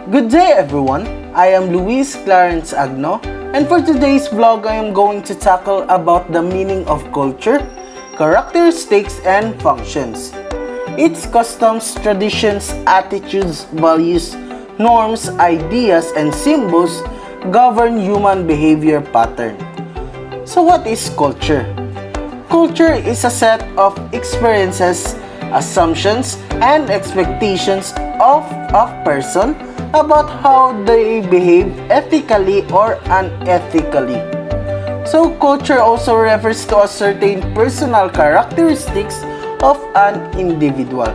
Good day everyone, I am Clarence Agno, and for today's vlog I am going to tackle about the meaning of culture, characteristics and functions. Its customs, traditions, attitudes, values, norms, ideas, and symbols govern human behavior pattern. So what is culture? Culture is a set of experiences, assumptions, and expectations of a person about how they behave ethically or unethically. So culture also refers to a certain personal characteristics of an individual.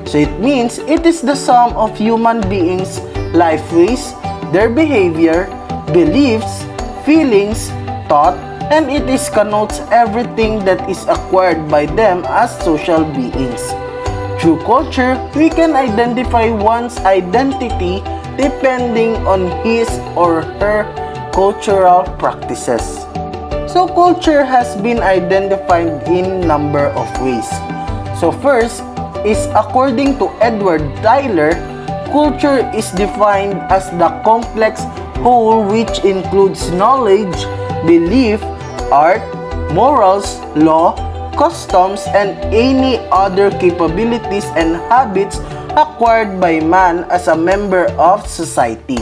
So it means it is the sum of human beings' life ways, their behavior, beliefs, feelings, thought, and it connotes everything that is acquired by them as social beings. Through culture, we can identify one's identity depending on his or her cultural practices. So culture has been identified in number of ways. So first is according to Edward Tyler, culture is defined as the complex whole which includes knowledge, belief, art, morals, law, customs, and any other capabilities and habits acquired by man as a member of society.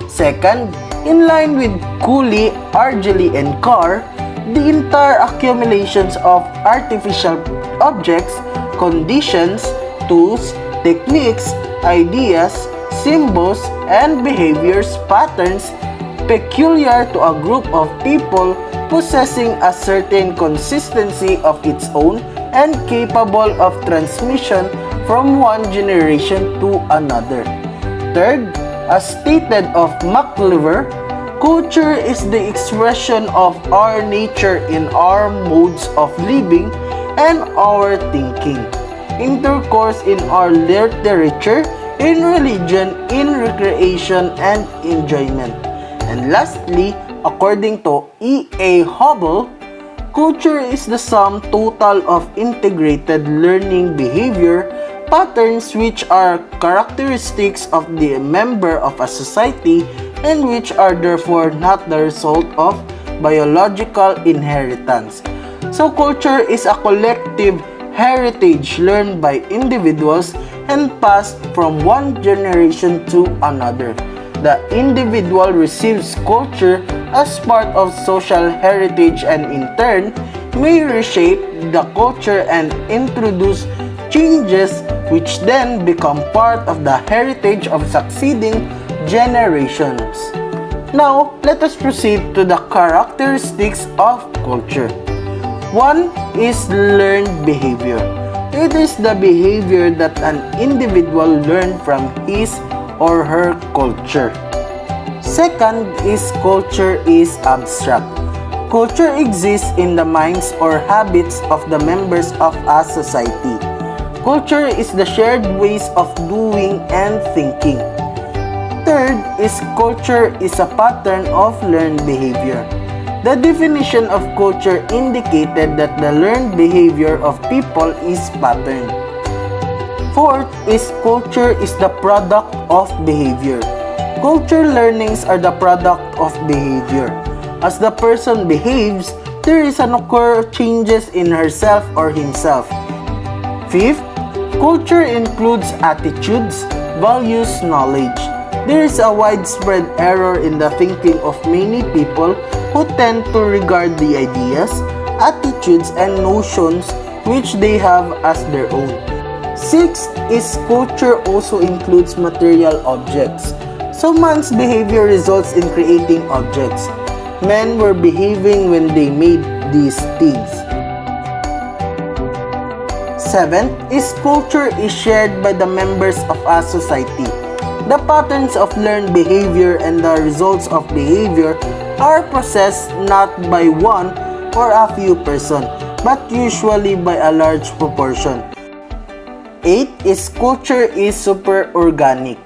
Second, in line with Cooley, Argely, and Carr, the entire accumulations of artificial objects, conditions, tools, techniques, ideas, symbols, and behaviors patterns peculiar to a group of people possessing a certain consistency of its own and capable of transmission from one generation to another. Third, as stated of McLever, culture is the expression of our nature in our modes of living and our thinking, intercourse in our literature, in religion, in recreation, and enjoyment. And lastly, according to E.A. Hubble, culture is the sum total of integrated learning behavior patterns which are characteristics of the member of a society and which are therefore not the result of biological inheritance. So culture is a collective heritage learned by individuals and passed from one generation to another. The individual receives culture as part of social heritage and in turn may reshape the culture and introduce changes which then become part of the heritage of succeeding generations. Now, let us proceed to the characteristics of culture. One is learned behavior. It is the behavior that an individual learned from his or her culture. Second is culture is abstract. Culture exists in the minds or habits of the members of a society. Culture is the shared ways of doing and thinking. Third is culture is a pattern of learned behavior. The definition of culture indicated that the learned behavior of people is pattern. Fourth is culture is the product of behavior. Culture learnings are the product of behavior. As the person behaves, there is an occur changes in herself or himself. Fifth, culture includes attitudes, values, knowledge. There is a widespread error in the thinking of many people who tend to regard the ideas, attitudes, and notions which they have as their own. Sixth is culture also includes material objects. So man's behavior results in creating objects. Men were behaving when they made these things. Seventh is culture is shared by the members of a society. The patterns of learned behavior and the results of behavior are processed not by one or a few persons, but usually by a large proportion. Eighth is culture is super-organic.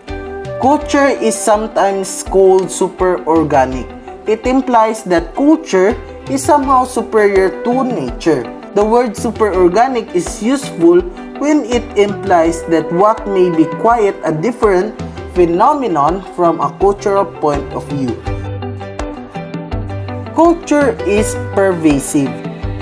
Culture is sometimes called super-organic. It implies that culture is somehow superior to nature. The word superorganic is useful when it implies that what may be quite a different phenomenon from a cultural point of view. Culture is pervasive.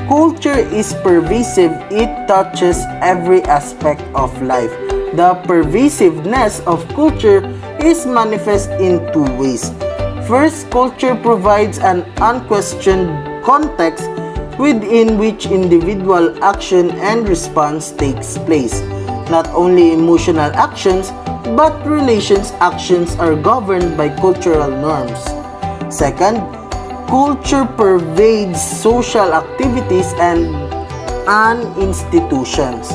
Culture is pervasive. It touches every aspect of life. The pervasiveness of culture is manifest in two ways. First, culture provides an unquestioned context within which individual action and response takes place. Not only emotional actions, but relations actions are governed by cultural norms. Second, culture pervades social activities and institutions.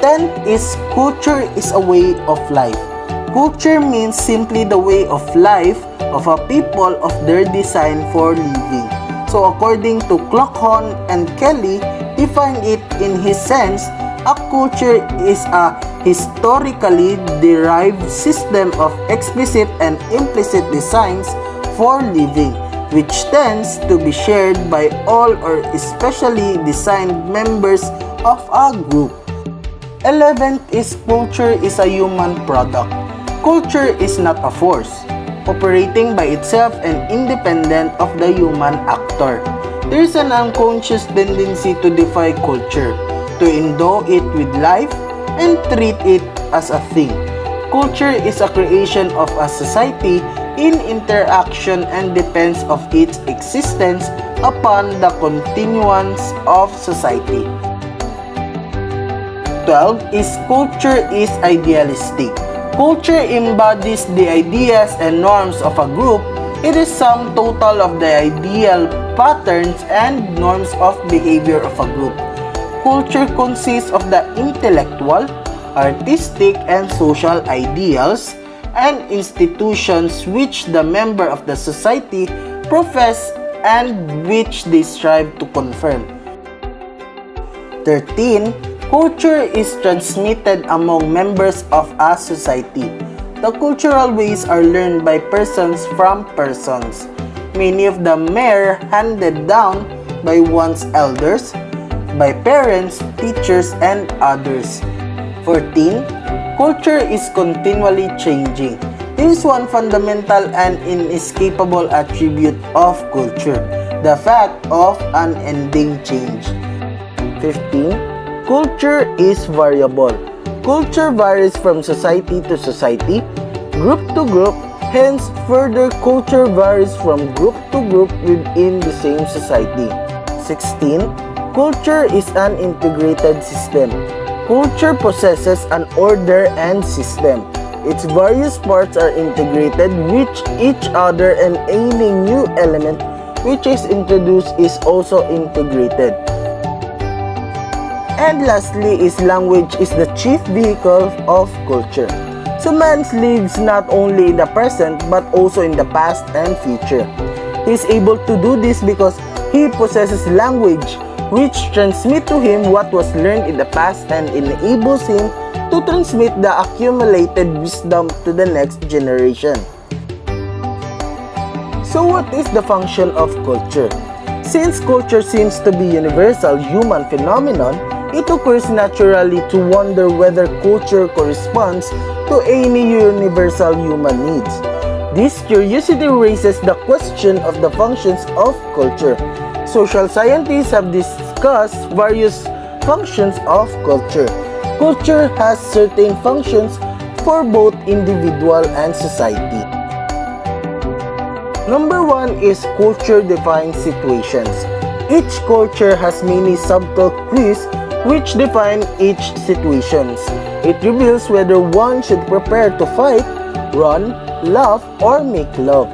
Tenth is culture is a way of life. Culture means simply the way of life of a people of their design for living. So according to Clockhorn and Kelly, define it in his sense, a culture is a historically derived system of explicit and implicit designs for living, which tends to be shared by all or especially designed members of a group. 11th is culture is a human product. Culture is not a force, operating by itself and independent of the human actor. There is an unconscious tendency to defy culture, to endow it with life, and treat it as a thing. Culture is a creation of a society in interaction and depends of its existence upon the continuance of society. 12 is culture is idealistic. Culture embodies the ideas and norms of a group. It is sum total of the ideal patterns and norms of behavior of a group. Culture consists of the intellectual, artistic, and social ideals and institutions which the member of the society profess and which they strive to confirm. 13. Culture is transmitted among members of a society. The cultural ways are learned by persons from persons. Many of them are handed down by one's elders, by parents, teachers, and others. 14. Culture is continually changing. There is one fundamental and inescapable attribute of culture, the fact of unending change. 15. Culture is variable. Culture varies from society to society, group to group, hence further culture varies from group to group within the same society. 16. Culture is an integrated system. Culture possesses an order and system. Its various parts are integrated with each other and any new element which is introduced is also integrated. And lastly is language is the chief vehicle of culture. So man lives not only in the present but also in the past and future. He is able to do this because he possesses language which transmit to him what was learned in the past and enables him to transmit the accumulated wisdom to the next generation. So what is the function of culture? Since culture seems to be a universal human phenomenon, it occurs naturally to wonder whether culture corresponds to any universal human needs. This curiosity raises the question of the functions of culture. Social scientists have discussed various functions of culture. Culture has certain functions for both individual and society. Number 1 is culture defines situations. Each culture has many subtle clues which define each situations. It reveals whether one should prepare to fight, run, laugh, or make love.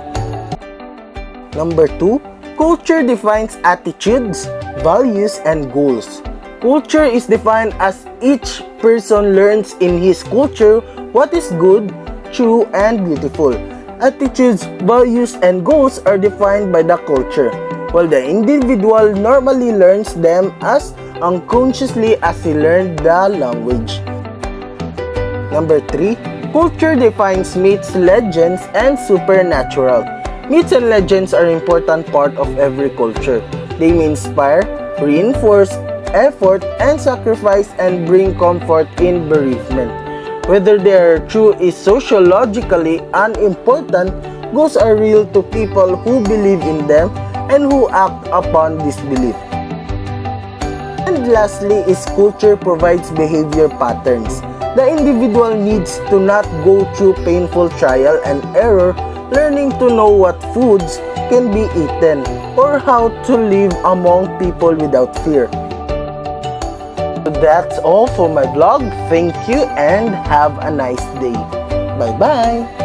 Number 2, culture defines attitudes, values, and goals. Culture is defined as each person learns in his culture what is good, true, and beautiful. Attitudes, values, and goals are defined by the culture, while the individual normally learns them as unconsciously as he learned the language. Number 3, culture defines myths, legends, and supernatural. Myths and legends are an important part of every culture. They may inspire, reinforce effort and sacrifice and bring comfort in bereavement. Whether they are true is sociologically unimportant, ghosts are real to people who believe in them and who act upon this belief. And lastly is culture provides behavior patterns. The individual needs to not go through painful trial and error learning to know what foods can be eaten or how to live among people without fear. So that's all for my vlog. Thank you and have a nice day. Bye-bye!